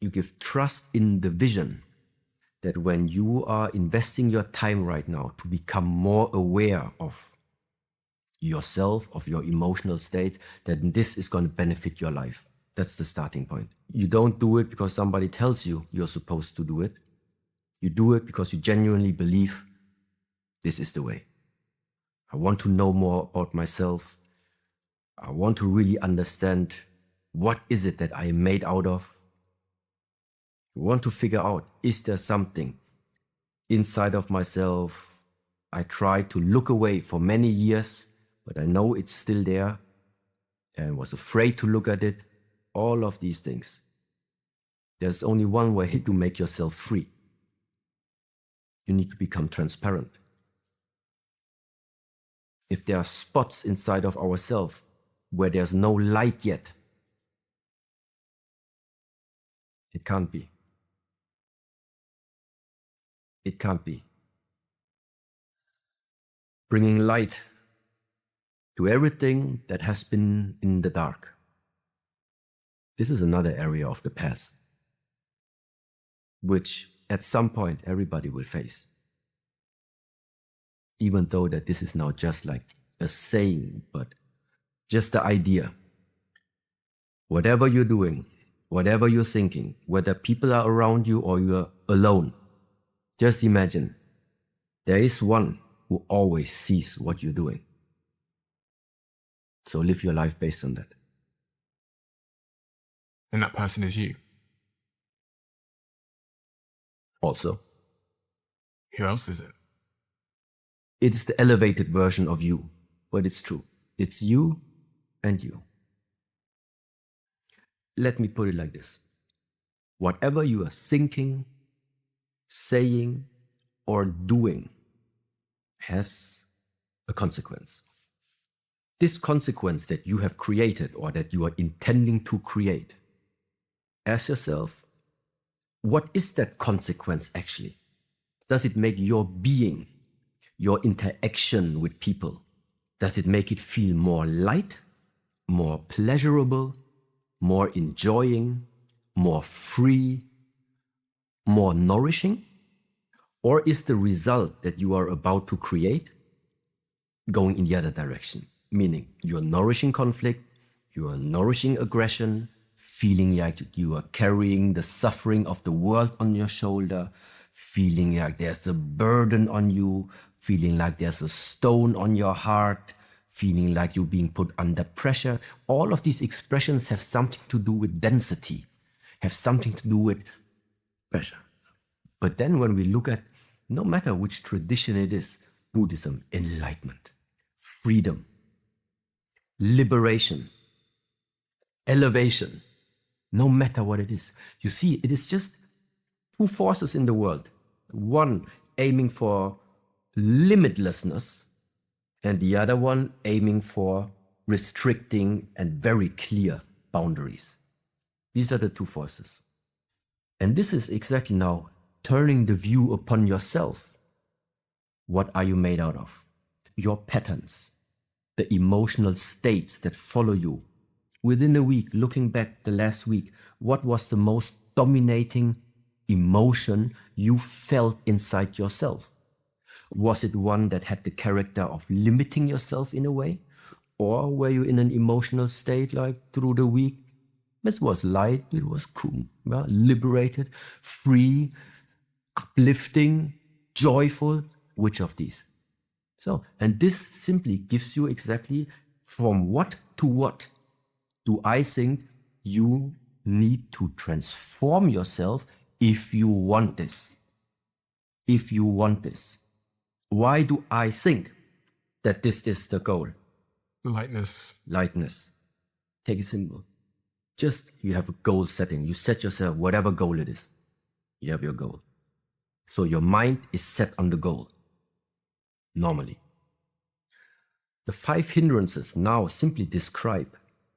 You give trust in the vision that when you are investing your time right now to become more aware of yourself, of your emotional state, that this is going to benefit your life. That's the starting point. You don't do it because somebody tells you you're supposed to do it. You do it because you genuinely believe this is the way. I want to know more about myself. I want to really understand what is it that I am made out of. You want to figure out, is there something inside of myself? I tried to look away for many years, but I know it's still there and was afraid to look at it. All of these things. There's only one way to make yourself free. You need to become transparent. If there are spots inside of ourselves where there's no light yet, it can't be. It can't be. Bringing light to everything that has been in the dark. This is another area of the path, which at some point everybody will face. Even though that this is now just like a saying, but just the idea. Whatever you're doing, whatever you're thinking, whether people are around you or you're alone, just imagine there is one who always sees what you're doing. So live your life based on that. And that person is you. Also. Who else is it? It's the elevated version of you, but it's true. It's you and you. Let me put it like this. Whatever you are thinking, saying, or doing has a consequence. This consequence that you have created or that you are intending to create, ask yourself, what is that consequence actually? Does it make your being, your interaction with people, does it make it feel more light, more pleasurable, more enjoying, more free, more nourishing? Or is the result that you are about to create going in the other direction? Meaning you're nourishing conflict, you are nourishing aggression, feeling like you are carrying the suffering of the world on your shoulder, feeling like there's a burden on you, feeling like there's a stone on your heart, feeling like you're being put under pressure. All of these expressions have something to do with density, have something to do with pressure. But then when we look at, no matter which tradition it is, Buddhism, enlightenment, freedom, liberation, elevation, no matter what it is. You see, it is just two forces in the world. One aiming for limitlessness and the other one aiming for restricting and very clear boundaries. These are the two forces. And this is exactly now turning the view upon yourself. What are you made out of? Your patterns, the emotional states that follow you. Within a week, looking back the last week, what was the most dominating emotion you felt inside yourself? Was it one that had the character of limiting yourself in a way? Or were you in an emotional state like through the week? It was light, it was cool, well, liberated, free, uplifting, joyful. Which of these? So, and this simply gives you exactly from what to what do I think you need to transform yourself if you want this. If you want this. Why do I think that this is the goal? Lightness. Lightness. Take it simple. Just you have a goal setting. You set yourself whatever goal it is. You have your goal. So your mind is set on the goal. Normally. The 5 hindrances now simply describe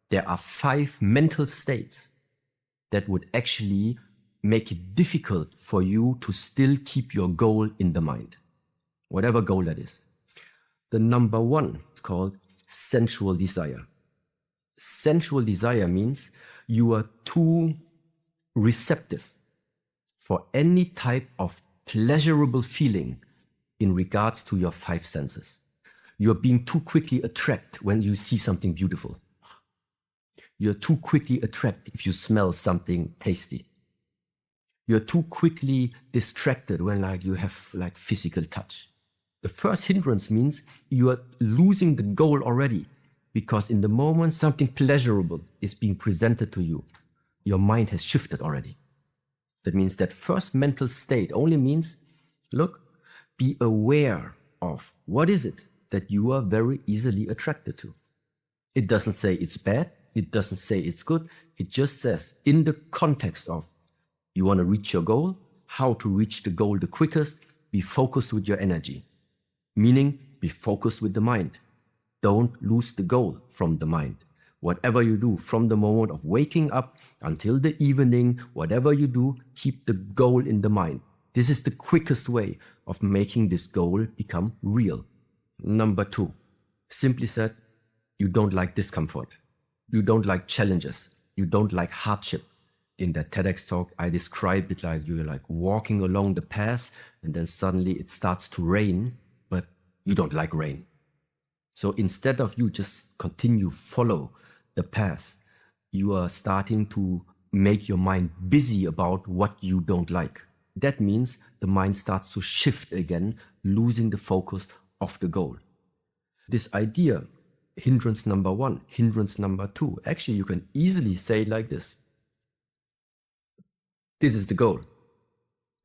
there are 5 mental states that would actually make it difficult for you to still keep your goal in the mind. Whatever goal that is. The number 1 is called sensual desire. Sensual desire means you are too receptive for any type of pleasurable feeling in regards to your five senses. You're being too quickly attracted when you see something beautiful. You're too quickly attracted if you smell something tasty. You're too quickly distracted when you have physical touch. The first hindrance means you are losing the goal already, because in the moment something pleasurable is being presented to you, your mind has shifted already. That means that first mental state only means, look, be aware of what is it that you are very easily attracted to. It doesn't say it's bad. It doesn't say it's good. It just says in the context of you want to reach your goal, how to reach the goal the quickest, be focused with your energy. Meaning, be focused with the mind. Don't lose the goal from the mind. Whatever you do from the moment of waking up until the evening, whatever you do, keep the goal in the mind. This is the quickest way of making this goal become real. Number 2, simply said, you don't like discomfort. You don't like challenges. You don't like hardship. In that TEDx talk, I described it like you're like walking along the path and then suddenly it starts to rain, but you don't like rain. So instead of you just continue follow the path, you are starting to make your mind busy about what you don't like. That means the mind starts to shift again, losing the focus of the goal. This idea, hindrance number 1, hindrance number 2, actually you can easily say it like this. This is the goal.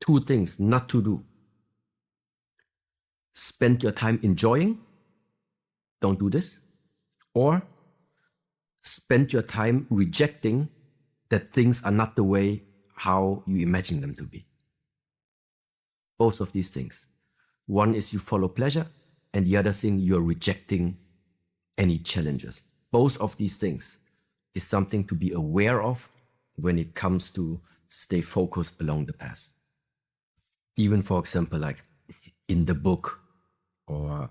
2 things not to do. Spend your time enjoying. Don't do this. Or spend your time rejecting that things are not the way how you imagine them to be. Both of these things. One is you follow pleasure, and the other thing you're rejecting any challenges. Both of these things is something to be aware of when it comes to stay focused along the path. Even, for example, like in the book, or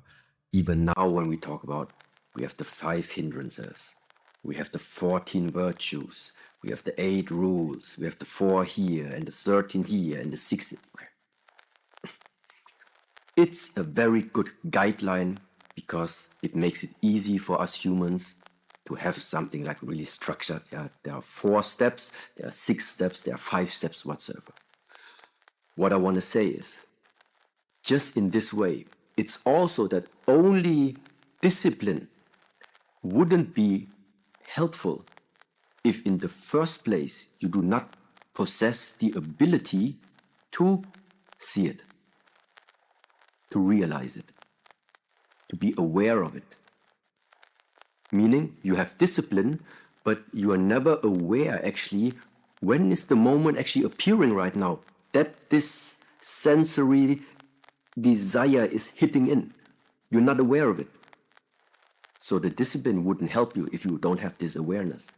even now when we talk about, we have the 5 hindrances, we have the 14 virtues, we have the 8 rules, we have the 4 here, and the 13 here, and the 16. Okay. It's a very good guideline because it makes it easy for us humans to have something like really structured. Yeah, there are 4 steps, there are 6 steps, there are 5 steps whatsoever. What I want to say is, just in this way, it's also that only discipline wouldn't be helpful if in the first place you do not possess the ability to see it, to realize it, to be aware of it. Meaning you have discipline, but you are never aware actually when is the moment actually appearing right now that this sensory desire is hitting in. You're not aware of it. So the discipline wouldn't help you if you don't have this awareness.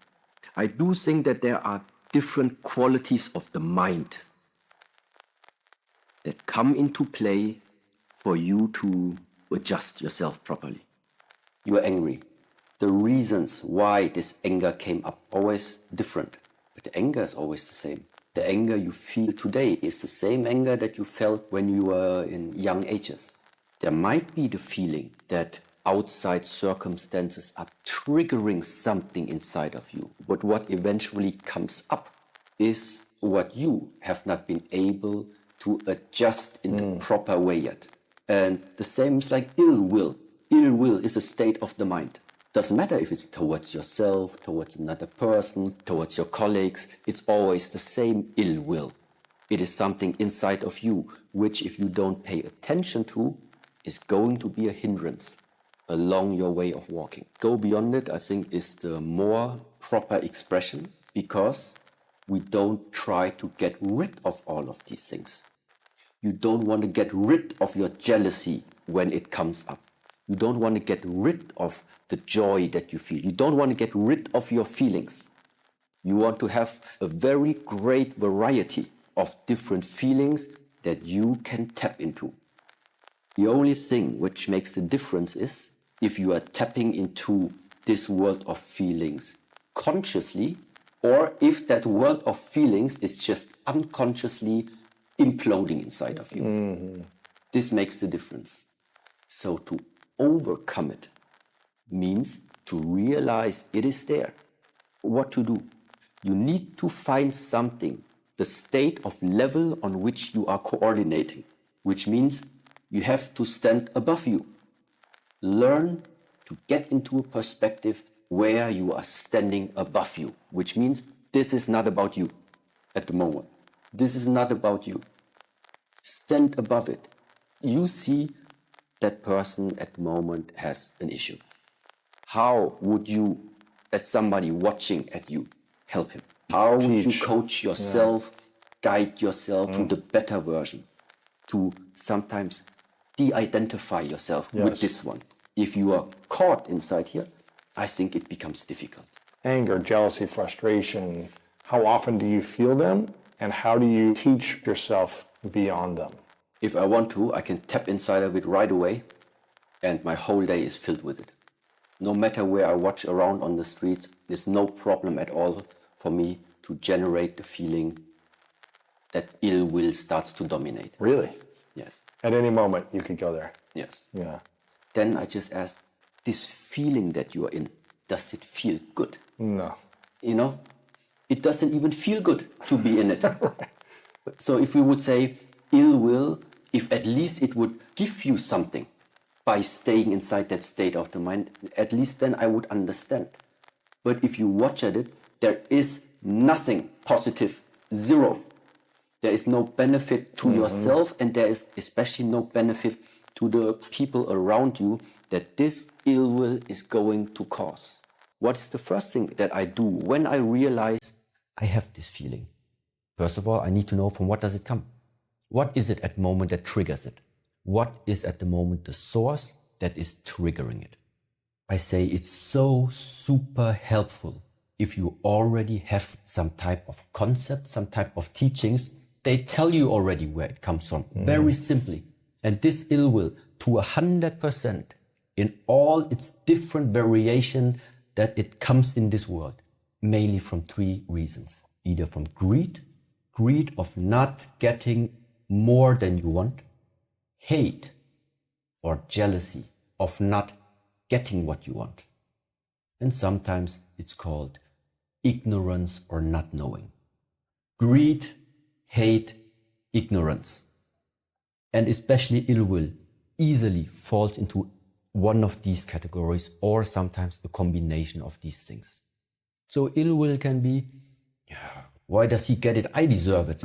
I do think that there are different qualities of the mind that come into play for you to adjust yourself properly. You are angry. The reasons why this anger came up always different, but the anger is always the same. The anger you feel today is the same anger that you felt when you were in young ages. There might be the feeling that outside circumstances are triggering something inside of you, but what eventually comes up is what you have not been able to adjust in the proper way yet. And the same is like ill will. Ill will is a state of the mind. Doesn't matter if it's towards yourself, towards another person, towards your colleagues, it's always the same ill will. It is something inside of you, which if you don't pay attention to, is going to be a hindrance along your way of walking. Go beyond it, I think, is the more proper expression, because we don't try to get rid of all of these things. You don't want to get rid of your jealousy when it comes up. You don't want to get rid of the joy that you feel. You don't want to get rid of your feelings. You want to have a very great variety of different feelings that you can tap into. The only thing which makes the difference is if you are tapping into this world of feelings consciously or if that world of feelings is just unconsciously imploding inside of you. This makes the difference. So to overcome it means to realize it is there. What to do? You need to find something, the state of level on which you are coordinating, which means you have to stand above you. Learn to get into a perspective where you are standing above you, which means this is not about you at the moment. This is not about you. Stand above it. You see that person at the moment has an issue. How would you, as somebody watching at you, help him? How would you coach yourself, guide yourself to the better version, to sometimes de-identify yourself with this one? If you are caught inside here, I think it becomes difficult. Anger, jealousy, frustration, how often do you feel them, and how do you teach yourself beyond them? If I want to, I can tap inside of it right away, and my whole day is filled with it. No matter where I watch around on the street, there's no problem at all for me to generate the feeling that ill will starts to dominate. Really? Yes. At any moment, you could go there. Yes. Yeah. Then I just ask, this feeling that you are in, does it feel good? No. You know, it doesn't even feel good to be in it. So if we would say ill will, if at least it would give you something by staying inside that state of the mind, at least then I would understand. But if you watch at it, there is nothing positive, zero. There is no benefit to yourself, and there is especially no benefit to the people around you that this ill will is going to cause. What is the first thing that I do when I realize I have this feeling? First of all, I need to know from what does it come? What is it at the moment that triggers it? What is at the moment the source that is triggering it? I say it's so super helpful if you already have some type of concept, some type of teachings. They tell you already where it comes from, very simply. And this ill will, to 100%, in all its different variation that it comes in this world, mainly from three reasons. Either from greed of not getting more than you want, hate or jealousy of not getting what you want. And sometimes it's called ignorance or not knowing. Greed, hate, ignorance, and especially ill will easily falls into one of these categories or sometimes a combination of these things. So ill will can be, why does he get it? I deserve it.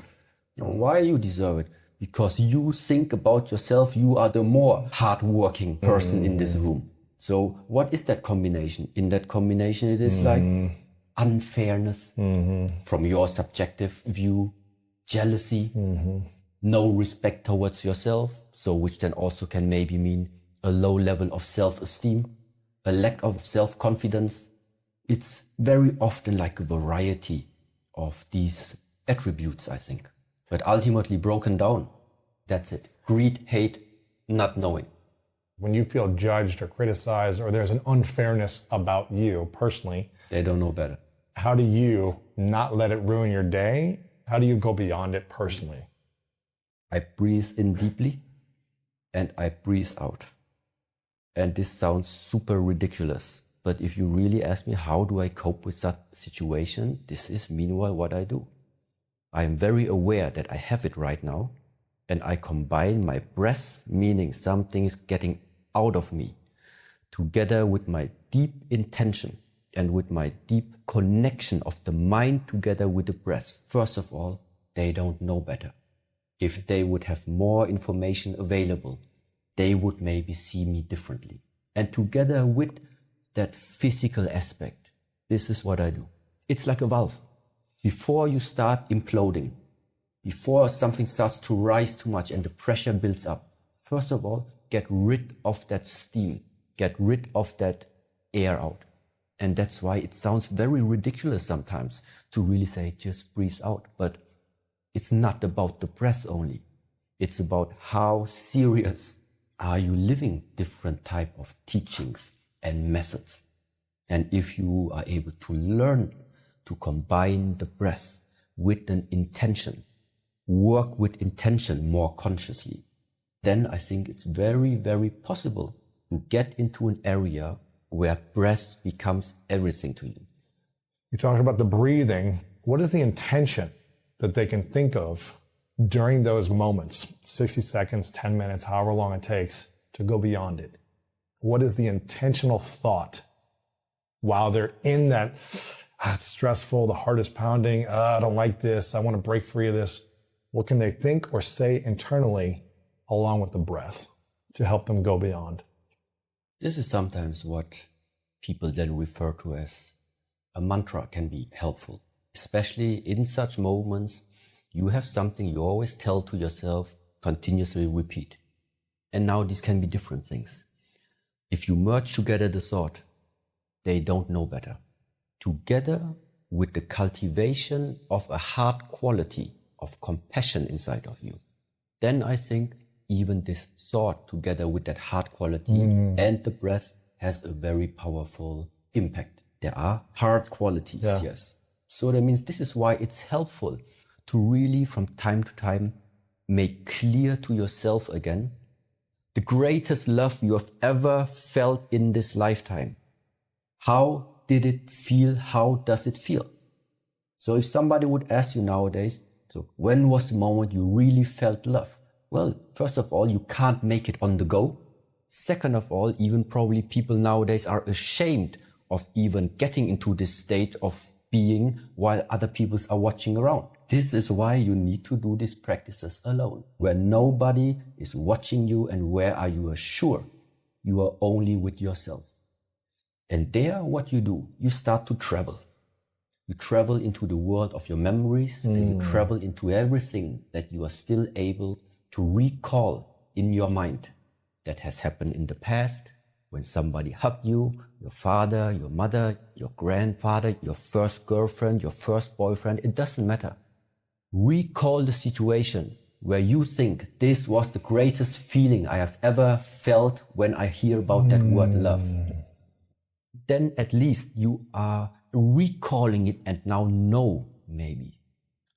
Why you deserve it? Because you think about yourself, you are the more hardworking person in this room. So what is that combination? In that combination, it is like unfairness from your subjective view, jealousy, no respect towards yourself, so which then also can maybe mean a low level of self-esteem, a lack of self-confidence. It's very often like a variety of these attributes, I think. But ultimately broken down, that's it. Greed, hate, not knowing. When you feel judged or criticized or there's an unfairness about you personally, They don't know better. how do you not let it ruin your day? How do you go beyond it personally? I breathe in deeply and I breathe out. And this sounds super ridiculous. But if you really ask me, how do I cope with that situation? This is meanwhile what I do. I am very aware that I have it right now. And I combine my breath, meaning something is getting out of me, together with my deep intention and with my deep connection of the mind together with the breath. First of all, they don't know better. If they would have more information available, they would maybe see me differently. And together with that physical aspect, this is what I do. It's like a valve. Before you start imploding, before something starts to rise too much and the pressure builds up, first of all, get rid of that steam, get rid of that air out. And that's why it sounds very ridiculous sometimes to really say, just breathe out. But it's not about the breath only. It's about how serious are you living different type of teachings and methods. And if you are able to learn to combine the breath with an intention, work with intention more consciously, then I think it's very, very possible to get into an area where breath becomes everything to you. You talked about the breathing. What is the intention that they can think of during those moments, 60 seconds, 10 minutes, however long it takes to go beyond it? What is the intentional thought while they're in that, it's stressful, the heart is pounding, I don't like this, I want to break free of this. What can they think or say internally along with the breath to help them go beyond? This is sometimes what people then refer to as a mantra can be helpful. Especially in such moments, you have something you always tell to yourself, continuously repeat. And now these can be different things. If you merge together the thought, they don't know better, together with the cultivation of a heart quality of compassion inside of you, then I think even this thought together with that heart quality and the breath has a very powerful impact. There are heart qualities, yes. So that means this is why it's helpful to really from time to time make clear to yourself again the greatest love you have ever felt in this lifetime. How did it feel? How does it feel? So if somebody would ask you nowadays, so when was the moment you really felt love? Well, first of all, you can't make it on the go. Second of all, even probably people nowadays are ashamed of even getting into this state of being while other people are watching around. This is why you need to do these practices alone, where nobody is watching you and where are you sure you are only with yourself. And there, what you do, you start to travel. You travel into the world of your memories and you travel into everything that you are still able to recall in your mind that has happened in the past, when somebody hugged you, your father, your mother, your grandfather, your first girlfriend, your first boyfriend, it doesn't matter. Recall the situation where you think this was the greatest feeling I have ever felt when I hear about that word love. Then at least you are recalling it and now know maybe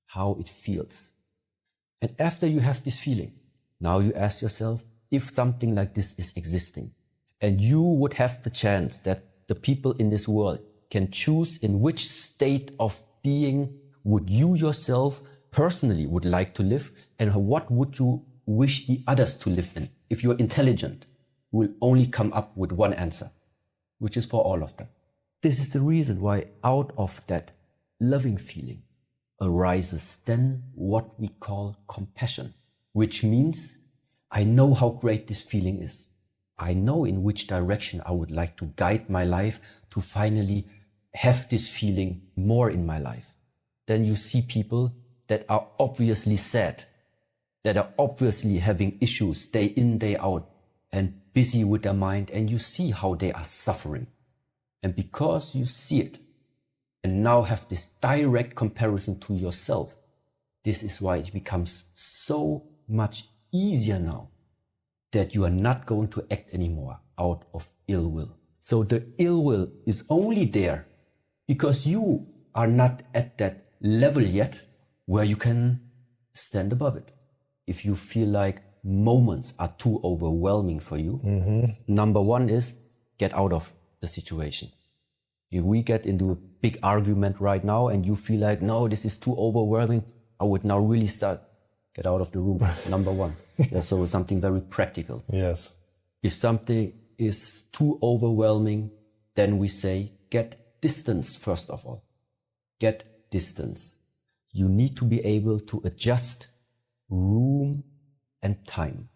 how it feels. And after you have this feeling, now you ask yourself if something like this is existing and you would have the chance that the people in this world can choose in which state of being would you yourself personally would like to live and what would you wish the others to live in. If you're intelligent, you will only come up with one answer, which is for all of them. This is the reason why out of that loving feeling arises then what we call compassion, which means I know how great this feeling is. I know in which direction I would like to guide my life to finally have this feeling more in my life. Then you see people that are obviously sad, that are obviously having issues day in, day out, and busy with their mind, and you see how they are suffering. And because you see it, and now have this direct comparison to yourself, this is why it becomes so much easier now that you are not going to act anymore out of ill will. So the ill will is only there because you are not at that level yet where you can stand above it. If you feel like moments are too overwhelming for you, number one is get out of the situation. If we get into a big argument right now and you feel like, no, this is too overwhelming, I would now really start, get out of the room, number one. So something very practical. Yes. If something is too overwhelming, then we say, get distance first of all. Get distance. You need to be able to adjust room and time.